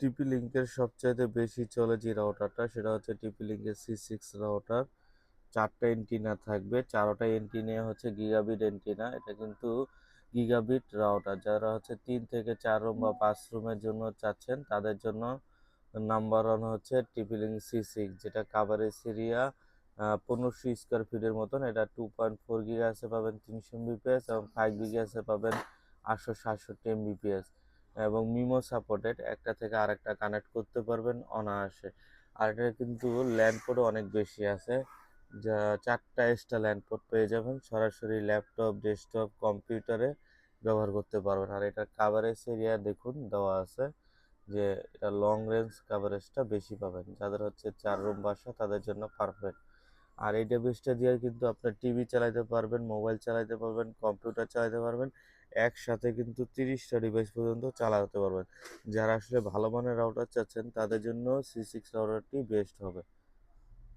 টিপি লিঙ্কের সবচাইতে বেশি চলে যে রাউটারটা সেটা হচ্ছে টিপি লিঙ্কের C6 রাউটার। 4টা এন্টিনা থাকবে, 4টা এন্টিনা হচ্ছে গিগাবিট এন্টিনা। এটা কিন্তু গিগাবিট রাউটার। যারা হচ্ছে 3 থেকে 4 রুম বা 5 রুমের জন্য চাচ্ছেন তাদের জন্য নাম্বার ওয়ান হচ্ছে টিপি লিঙ্ক C6, যেটা কাভারেজ এরিয়া 1500 স্কোয়ার ফিটের মতন। এটা 2.4 গিগাহার্টজে পাবেন 300 Mbps এবং 5 গিগাহার্টজে পাবেন 867 Mbps এবং মিমো সাপোর্টেড, একটা থেকে আরেকটা কানেক্ট করতে পারবেন অনায়াসে। আর এটা কিন্তু ল্যান্ড পোর্টও অনেক বেশি আছে, যা 4টা এক্সট্রা ল্যান্ড পোর্ট পেয়ে যাবেন, সরাসরি ল্যাপটপ, ডেস্কটপ, কম্পিউটারে ব্যবহার করতে পারবেন। আর এটার কাভারেজ এরিয়া দেখুন দেওয়া আছে যে এটা লং রেঞ্জ কাভারেজটা বেশি পাবেন, যাদের হচ্ছে 4 রুম বাসা তাদের জন্য পারফেক্ট। আর এই ডিভাইসটা দিয়ে কিন্তু আপনার টিভি চালাতে পারবেন, মোবাইল চালাতে পারবেন, কম্পিউটার চালাতে পারবেন, একসাথে কিন্তু 30টা ডিভাইস পর্যন্ত চালাতে পারবেন। যারা আসলে ভালো মানের রাউটার চাচ্ছেন তাদের জন্য C6 রাউটারটি বেস্ট হবে।